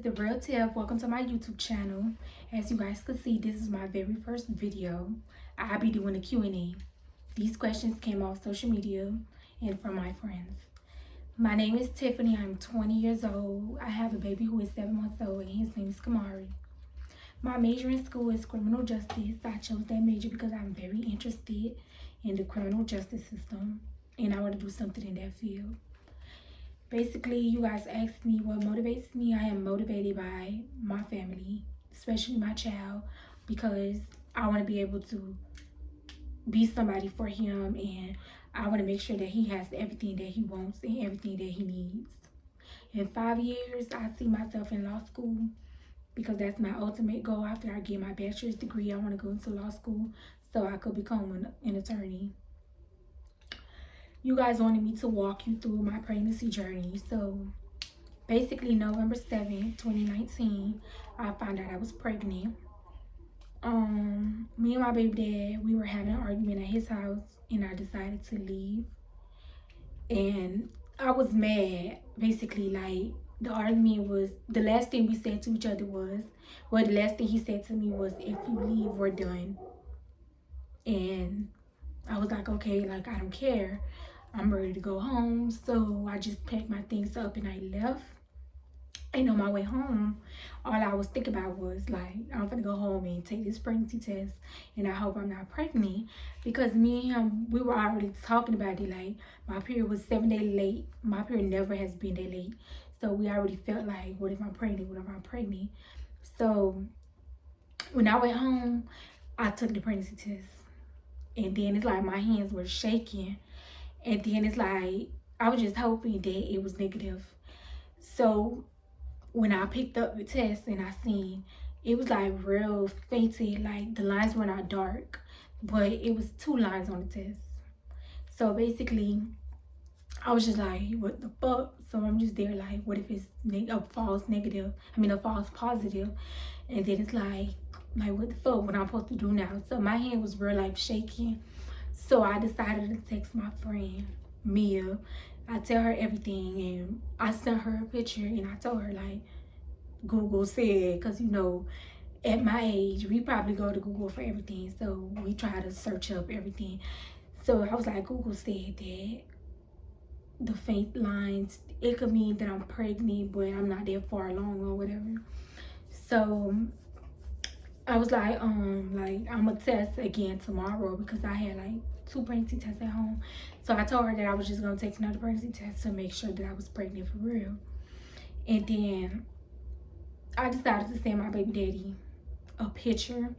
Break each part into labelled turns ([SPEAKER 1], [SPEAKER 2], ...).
[SPEAKER 1] the real Tif. Welcome to my YouTube channel. As you guys can see, this is my very first video. I'll be doing a Q&A. These questions came off social media and from my friends. My name is Tiffany. I'm 20 years old. I have a baby who is 7 months old and his name is Kamari. My major in school is criminal justice. I chose that major because I'm very interested in the criminal justice system and I want to do something in that field. Basically, you guys asked me what motivates me. I am motivated by my family, especially my child, because I want to be able to be somebody for him, and I want to make sure that he has everything that he wants and everything that he needs. In 5 years, I see myself in law school because that's my ultimate goal. After I get my bachelor's degree, I want to go into law school so I could become an attorney. You guys wanted me to walk you through my pregnancy journey. So basically, November 7th, 2019, I found out I was pregnant. Me and my baby dad, we were having an argument at his house and I decided to leave. And I was mad, basically. Like, the argument was, the last thing we said to each other was, the last thing he said to me was, if you leave, we're done. And I was like, okay, like, I don't care. I'm ready to go home. So I just packed my things up and I left. And on my way home, all I was thinking about was like, I'm gonna go home and take this pregnancy test and I hope I'm not pregnant. Because me and him, we were already talking about it. Like, my period was 7 days late. My period never has been that late. So we already felt like, what if I'm pregnant? What if I'm pregnant? So when I went home, I took the pregnancy test. And then it's like my hands were shaking. And then it's like, I was just hoping that it was negative. So when I picked up the test and I seen, it was like real fainted, like the lines were not dark, but it was 2 lines on the test. So basically, I was just like, what the fuck? So I'm just there like, what if it's a false positive? And then it's like what the fuck, what I'm supposed to do now? So my hand was real like shaking. So I decided to text my friend, Mia. I tell her everything and I sent her a picture and I told her like, Google said, because you know, at my age, we probably go to Google for everything. So we try to search up everything. So I was like, Google said that the faint lines, it could mean that I'm pregnant, but I'm not that far along or whatever. So I was like, I'm gonna test again tomorrow because I had like 2 pregnancy tests at home. So I told her that I was just gonna take another pregnancy test to make sure that I was pregnant for real. And then I decided to send my baby daddy a picture.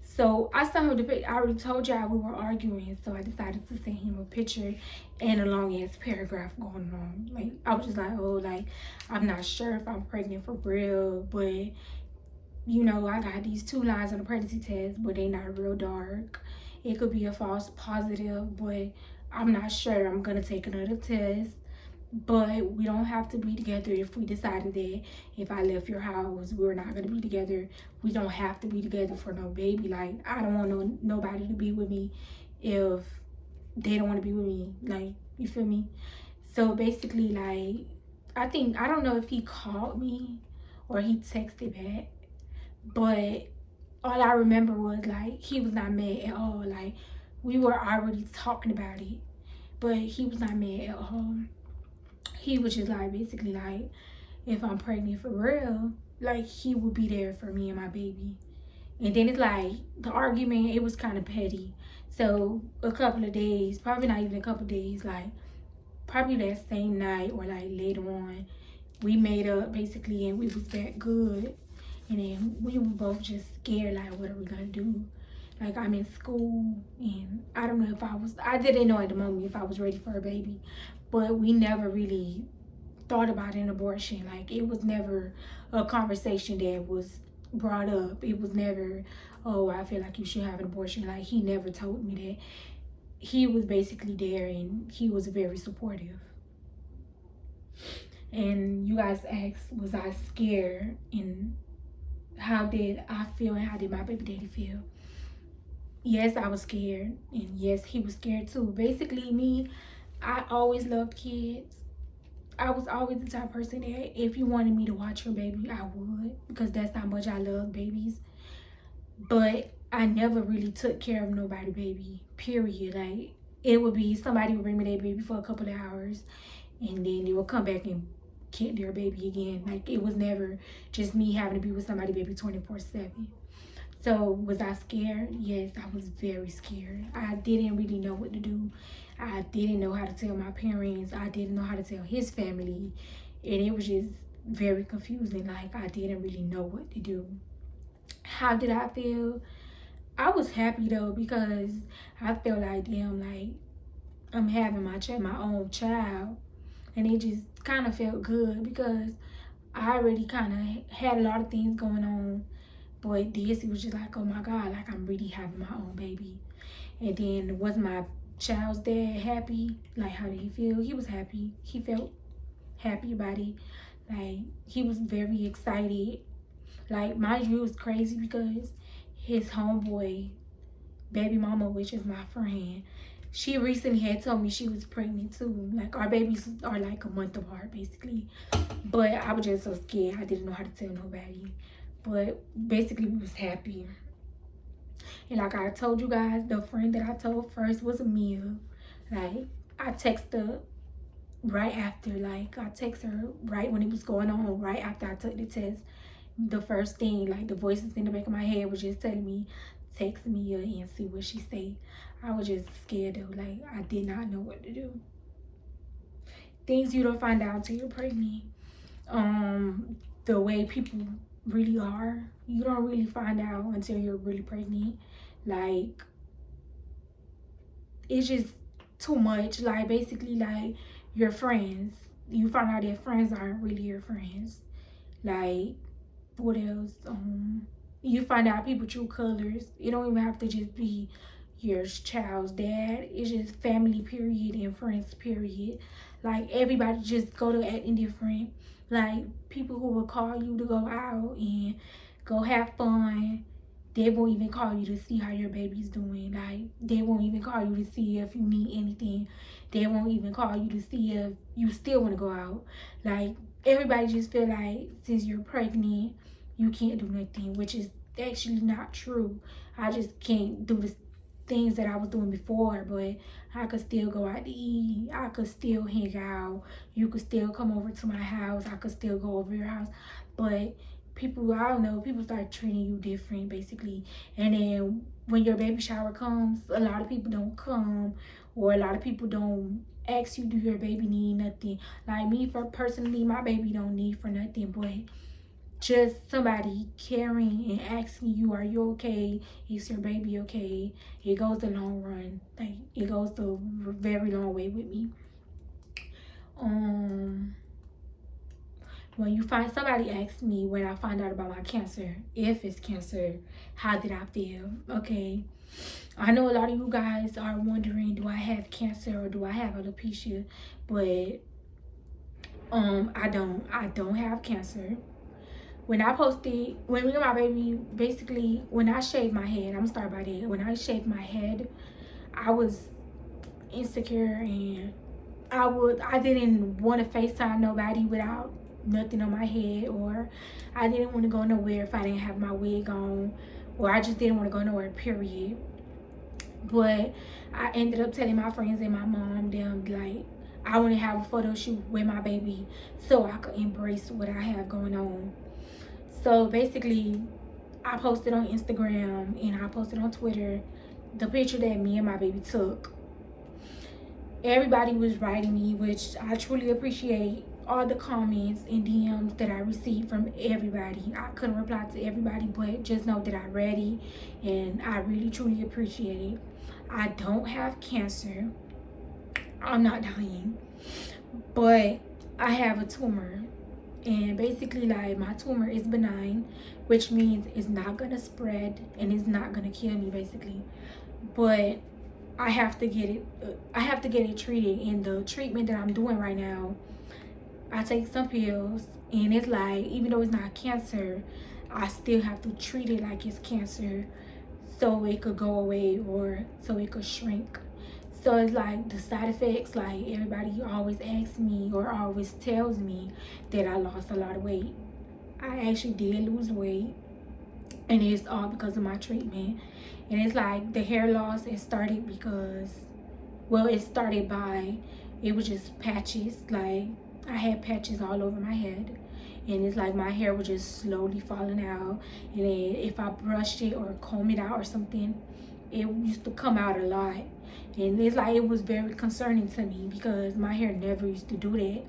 [SPEAKER 1] So I sent him the picture. I already told y'all we were arguing, so I decided to send him a picture and a long ass paragraph going on. Like, I was just like, oh, like, I'm not sure if I'm pregnant for real, but you know, I got these 2 lines on the pregnancy test, but they not real dark. It could be a false positive, but I'm not sure. I'm gonna take another test. But we don't have to be together if we decided that if I left your house, we're not gonna be together. We don't have to be together for no baby. Like, I don't want nobody to be with me if they don't want to be with me. Like, you feel me? So basically, like, I don't know if he called me or he texted back. But all I remember was like, he was not mad at all. Like, we were already talking about it, but he was not mad at all. He was just like, basically like, if I'm pregnant for real, like, he would be there for me and my baby. And then it's like, the argument, it was kind of petty. So a couple of days, probably not even a couple of days, like probably that same night or like later on, we made up basically and we was back good. And then we were both just scared, like, what are we gonna do? Like, I'm in school and I don't know if I didn't know at the moment if I was ready for a baby, but we never really thought about an abortion. Like, it was never a conversation that was brought up. It was never, oh, I feel like you should have an abortion. Like, he never told me that. He was basically there and he was very supportive. And you guys asked, was I scared? And how did I feel and how did my baby daddy feel? Yes, I was scared, and yes, he was scared too. Basically, me, I always loved kids. I was always the type of person that if you wanted me to watch your baby, I would, because that's how much I love babies. But I never really took care of nobody baby, period. Like, it would be somebody would bring me their baby for a couple of hours, and then they would come back and get their baby again. Like, it was never just me having to be with somebody baby 24/7. So was I scared? Yes, I was very scared. I didn't really know what to do. I didn't know how to tell my parents. I didn't know how to tell his family. And it was just very confusing. Like, I didn't really know what to do. How did I feel? I was happy though, because I felt like, damn, like, I'm having my own child. And it just kind of felt good, because I already kind of had a lot of things going on. But this, it was just like, oh my God, like, I'm really having my own baby. And then was my child's dad happy? Like, how did he feel? He was happy. He felt happy about it. Like, he was very excited. Like, mind you, it was crazy because his homeboy, baby mama, which is my friend, she recently had told me she was pregnant too. Like, our babies are like a month apart, basically. But I was just so scared. I didn't know how to tell nobody. But basically, we was happy. And like I told you guys, the friend that I told first was Mia. Like, I texted her right after. Like, I texted her right when it was going on, right after I took the test. The first thing, like, the voices in the back of my head was just telling me, text Mia and see what she say. I was just scared though. Like, I did not know what to do. Things you don't find out until you're pregnant. The way people really are, you don't really find out until you're really pregnant. Like, it's just too much. Like, basically, like, your friends, you find out that friends aren't really your friends. Like, what else? You find out people true colors. It don't even have to just be your child's dad. It's just family, period, and friends, period. Like, everybody just go to acting different. Like, people who will call you to go out and go have fun, they won't even call you to see how your baby's doing. Like, they won't even call you to see if you need anything. They won't even call you to see if you still want to go out. Like, everybody just feel like since you're pregnant, you can't do nothing, which is actually not true. I just can't do the things that I was doing before, but I could still go out to eat. I could still hang out. You could still come over to my house. I could still go over your house. But people, I don't know, people start treating you different, basically. And then when your baby shower comes, a lot of people don't come, or a lot of people don't ask you, do your baby need nothing? Like me, for personally, my baby don't need for nothing, but just somebody caring and asking you, are you okay? Is your baby okay? It goes the long run. Like, it goes the very long way with me. When you find, somebody asked me when I find out about my cancer, if it's cancer, how did I feel? Okay, I know a lot of you guys are wondering, do I have cancer or do I have alopecia? But I don't have cancer. When I posted, when me and my baby, basically, when I shaved my head, I'm gonna start by that. When I shaved my head, I was insecure, and I didn't want to FaceTime nobody without nothing on my head, or I didn't want to go nowhere if I didn't have my wig on, or I just didn't want to go nowhere, period. But I ended up telling my friends and my mom, them, like, I want to have a photo shoot with my baby so I could embrace what I have going on. So basically, I posted on Instagram and I posted on Twitter the picture that me and my baby took. Everybody was writing me, which I truly appreciate all the comments and DMs that I received from everybody. I couldn't reply to everybody, but just know that I read it and I really truly appreciate it. I don't have cancer. I'm not dying, but I have a tumor. And basically, like, my tumor is benign, which means it's not gonna spread and it's not gonna kill me, basically. But I have to get it treated. And the treatment that I'm doing right now, I take some pills, and it's like, even though it's not cancer, I still have to treat it like it's cancer so it could go away or so it could shrink. So it's like the side effects, like everybody always asks me or always tells me that I lost a lot of weight. I actually did lose weight, and it's all because of my treatment. And it's like the hair loss, it started because, well, it started by, it was just patches. Like I had patches all over my head, and it's like my hair was just slowly falling out. And then if I brushed it or combed it out or something, it used to come out a lot. And it's like it was very concerning to me because my hair never used to do that.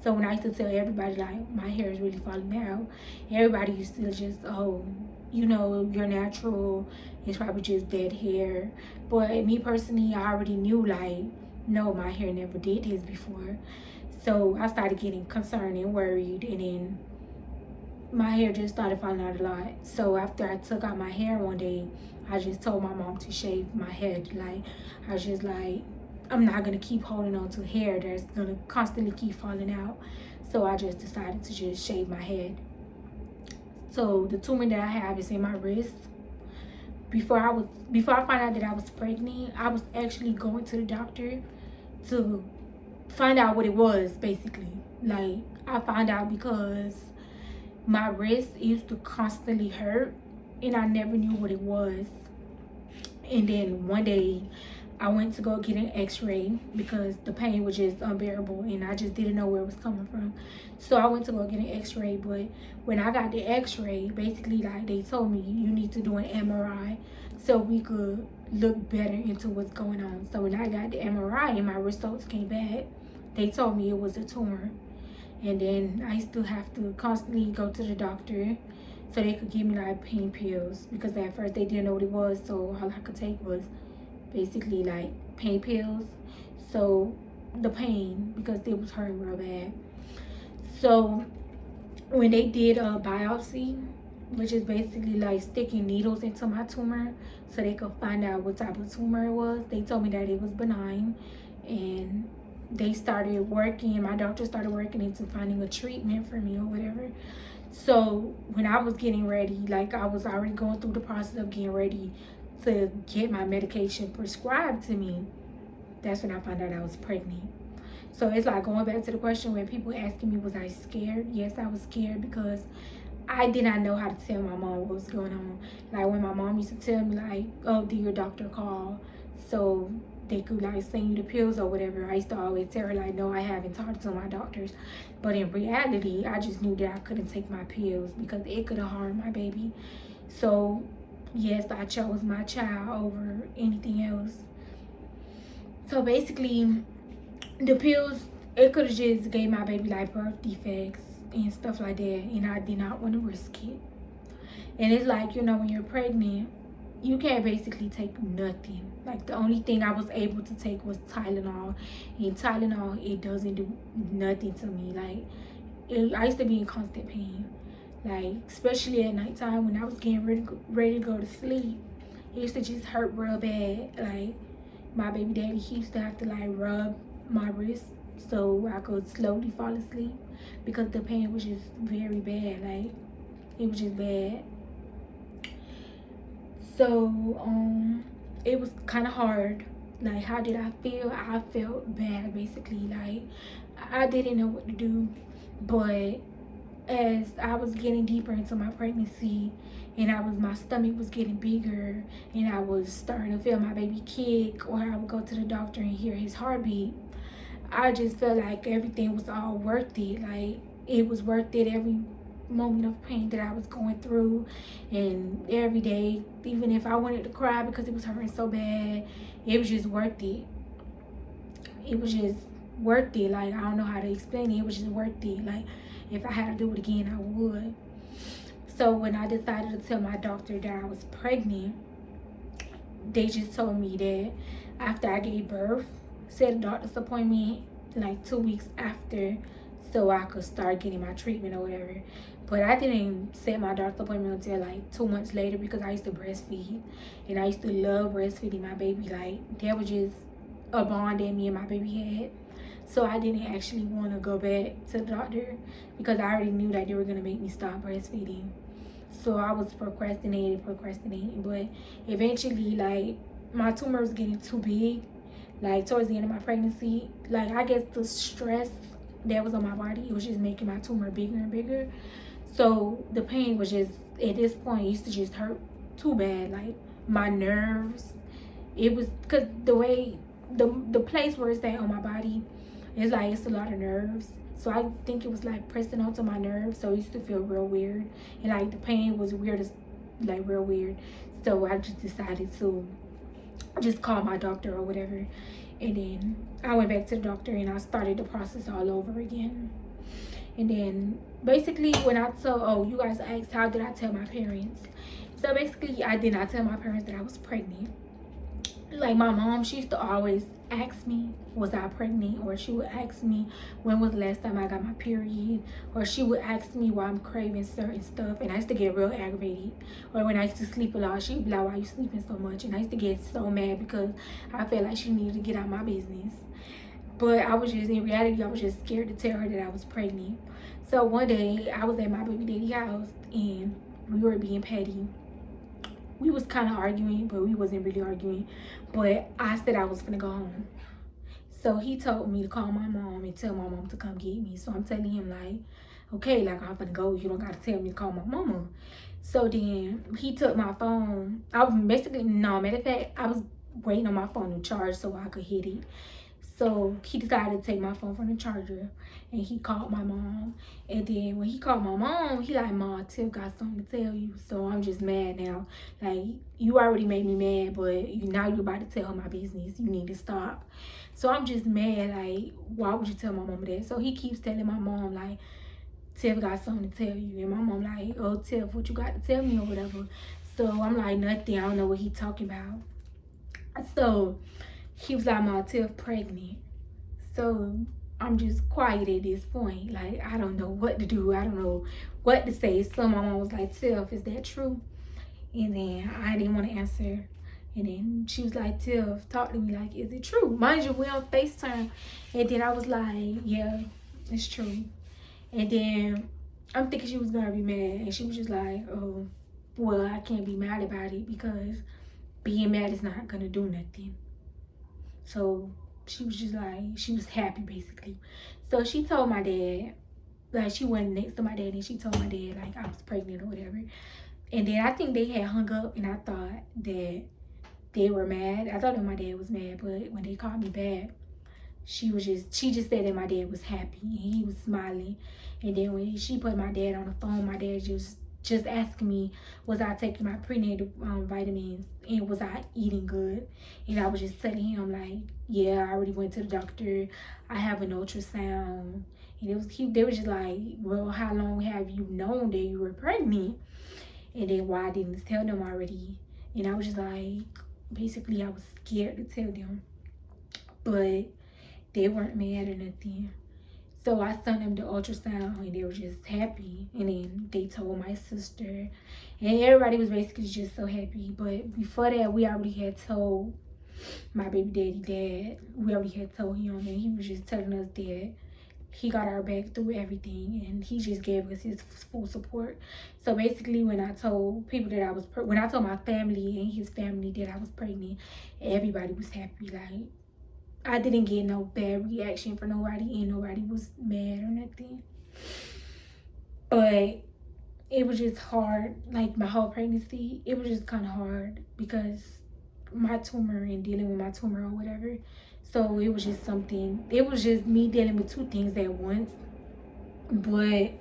[SPEAKER 1] So when I used to tell everybody like my hair is really falling out, everybody used to just, oh, you know, you're natural, it's probably just dead hair. But me personally, I already knew like, no, my hair never did this before. So I started getting concerned and worried, and then my hair just started falling out a lot. So after I took out my hair one day, I just told my mom to shave my head. Like, I was just like, I'm not gonna keep holding on to hair that's gonna constantly keep falling out. So I just decided to just shave my head. So the tumor that I have is in my wrist. Before I found out that I was pregnant, I was actually going to the doctor to find out what it was, basically. Like, I found out because my wrist used to constantly hurt, and I never knew what it was. And then one day I went to go get an x-ray because the pain was just unbearable, and I just didn't know where it was coming from. So I went to go get an x-ray, but when I got the x-ray, basically like they told me you need to do an MRI so we could look better into what's going on. So when I got the MRI and my results came back, they told me it was a tumor. And then I still have to constantly go to the doctor so they could give me like pain pills, because at first they didn't know what it was, so all I could take was basically like pain pills. So the pain, because it was hurting real bad. So when they did a biopsy, which is basically like sticking needles into my tumor so they could find out what type of tumor it was, they told me that it was benign. And they started working, my doctor started working into finding a treatment for me or whatever. So when I was getting ready, like I was already going through the process of getting ready to get my medication prescribed to me, that's when I found out I was pregnant. So it's like going back to the question when people asking me, was I scared? Yes, I was scared because I did not know how to tell my mom what was going on. Like when my mom used to tell me like, oh, did your doctor call so they could like send you the pills or whatever, I used to always tell her like, no, I haven't talked to my doctors. But in reality, I just knew that I couldn't take my pills because it could have harmed my baby. So yes, I chose my child over anything else. So basically, the pills, it could have just gave my baby like birth defects and stuff like that, and I did not want to risk it. And it's like, you know, when you're pregnant, you can't basically take nothing. Like the only thing I was able to take was Tylenol, and Tylenol, it doesn't do nothing to me. Like I used to be in constant pain, like especially at nighttime when I was getting ready to go to sleep. It used to just hurt real bad. Like my baby daddy, he used to have to like rub my wrist so I could slowly fall asleep because the pain was just very bad. Like it was just bad. So it was kind of hard. Like, how did I feel? I felt bad, basically. Like I didn't know what to do. But as I was getting deeper into my pregnancy, and my stomach was getting bigger, and I was starting to feel my baby kick, or I would go to the doctor and hear his heartbeat, I just felt like everything was all worth it. Like it was worth it, every moment of pain that I was going through. And every day, even if I wanted to cry because it was hurting so bad, it was just worth it. It was just worth it. Like I don't know how to explain it. It was just worth it. Like if I had to do it again, I would. So when I decided to tell my doctor that I was pregnant, they just told me that after I gave birth, set a doctor's appointment like 2 weeks after so I could start getting my treatment or whatever. But I didn't set my doctor's appointment until like 2 months later because I used to breastfeed, and I used to love breastfeeding my baby. Like that was just a bond that me and my baby had. So I didn't actually want to go back to the doctor because I already knew that they were going to make me stop breastfeeding. So I was procrastinating. But eventually, like, my tumor was getting too big. Like towards the end of my pregnancy, like I guess the stress that was on my body, it was just making my tumor bigger and bigger. So the pain was just, at this point, it used to just hurt too bad. Like my nerves, it was, because the way, the place where it's at on my body, it's like it's a lot of nerves. So I think it was like pressing onto my nerves. So it used to feel real weird. And like the pain was weird, as like real weird. So I just decided to just call my doctor or whatever. And then I went back to the doctor and I started the process all over again. And then basically when I told, oh, you guys asked how did I tell my parents. So basically I did not tell my parents that I was pregnant. Like my mom, she used to always ask me, was I pregnant? Or she would ask me, when was the last time I got my period? Or she would ask me why I'm craving certain stuff. And I used to get real aggravated. Or when I used to sleep a lot, she'd be like, why are you sleeping so much? And I used to get so mad because I felt like she needed to get out of my business. But I was just, in reality, I was just scared to tell her that I was pregnant. So one day I was at my baby daddy's house and we were being petty. We was kind of arguing, but we wasn't really arguing. But I said I was gonna go home. So he told me to call my mom and tell my mom to come get me. So I'm telling him like, okay, like I'm gonna go. You don't gotta tell me to call my mama. So then he took my phone. I was basically, no, matter of fact, I was waiting on my phone to charge so I could hit it. So he decided to take my phone from the charger and he called my mom. And then when he called my mom, he like, Mom, Tif got something to tell you. So I'm just mad now. Like, you already made me mad, but now you're about to tell her my business. You need to stop. So I'm just mad, like, why would you tell my mama that? So he keeps telling my mom, like, Tif got something to tell you. And my mom like, oh, Tif, what you got to tell me or whatever. So I'm like, nothing. I don't know what he talking about. So he was like, my Tif pregnant. So I'm just quiet at this point. Like, I don't know what to do. I don't know what to say. So my mom was like, Tif, is that true? And then I didn't want to answer. And then she was like, Tif, talk to me, like, is it true? Mind you, we on FaceTime. And then I was like, yeah, it's true. And then I'm thinking she was going to be mad. And she was just like, oh, well, I can't be mad about it because being mad is not going to do nothing. So she was just like, she was happy basically. So she told my dad, like she went next to my dad and she told my dad like I was pregnant or whatever. And then I think they had hung up and I thought that they were mad. I thought that my dad was mad, but when they called me back, she just said that my dad was happy and he was smiling. And then when she put my dad on the phone, my dad just asking me, was I taking my prenatal vitamins and was I eating good? And I was just telling him like, yeah, I already went to the doctor. I have an ultrasound. And they was just like, well, how long have you known that you were pregnant? And then why I didn't tell them already? And I was just like, basically I was scared to tell them. But they weren't mad or nothing. So I sent them the ultrasound and they were just happy. And then they told my sister. And everybody was basically just so happy. But before that, we already had told my baby daddy that we already had told him. And he was just telling us that he got our back through everything. And he just gave us his full support. So basically when I told people that I was, when I told my family and his family that I was pregnant, everybody was happy. Like, I didn't get no bad reaction from nobody and nobody was mad or nothing. But it was just hard, like my whole pregnancy, it was just kind of hard because my tumor and dealing with my tumor or whatever. So it was just something, it was just me dealing with two things at once. But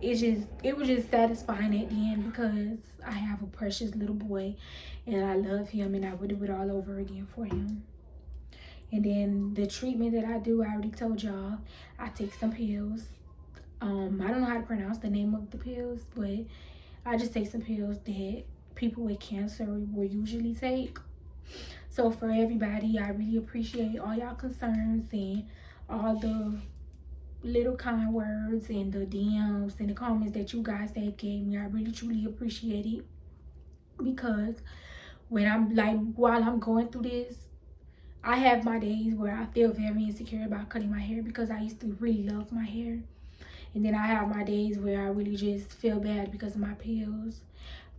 [SPEAKER 1] it was just satisfying at the end because I have a precious little boy and I love him and I would do it all over again for him. And then the treatment that I do, I already told y'all, I take some pills. I don't know how to pronounce the name of the pills, but I just take some pills that people with cancer will usually take. So for everybody, I really appreciate all y'all concerns and all the little kind words and the DMs and the comments that you guys have gave me. I really truly appreciate it because when I'm like, while I'm going through this, I have my days where I feel very insecure about cutting my hair because I used to really love my hair. And then I have my days where I really just feel bad because of my pills.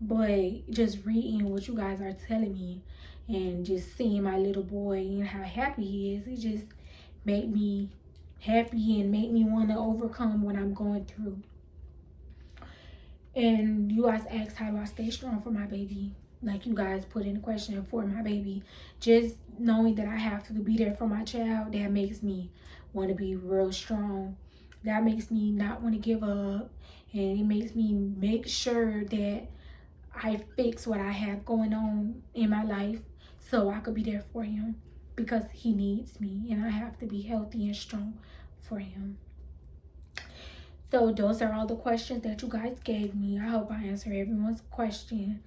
[SPEAKER 1] But just reading what you guys are telling me and just seeing my little boy and how happy he is, it just made me happy and made me want to overcome what I'm going through. And you guys asked, how do I stay strong for my baby? Like you guys put in a question for my baby. Just knowing that I have to be there for my child, that makes me want to be real strong. That makes me not want to give up. And it makes me make sure that I fix what I have going on in my life so I could be there for him, because he needs me and I have to be healthy and strong for him. So those are all the questions that you guys gave me. I hope I answered everyone's question.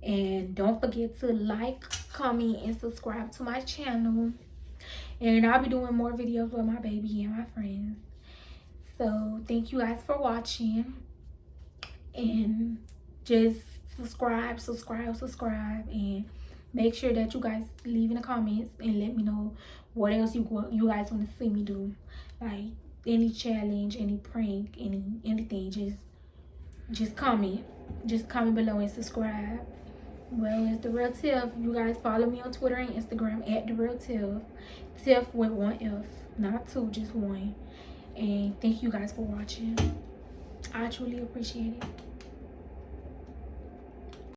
[SPEAKER 1] And don't forget to like, comment, and subscribe to my channel. And I'll be doing more videos with my baby and my friends. So thank you guys for watching. And just subscribe, and make sure that you guys leave in the comments and let me know what else you guys want to see me do. Like any challenge, any prank, anything. Just comment. Just comment below and subscribe. Well, it's The Real Tif. You guys follow me on Twitter and Instagram at The Real Tif. Tif with 1 F, not 2, just 1. And thank you guys for watching. I truly appreciate it.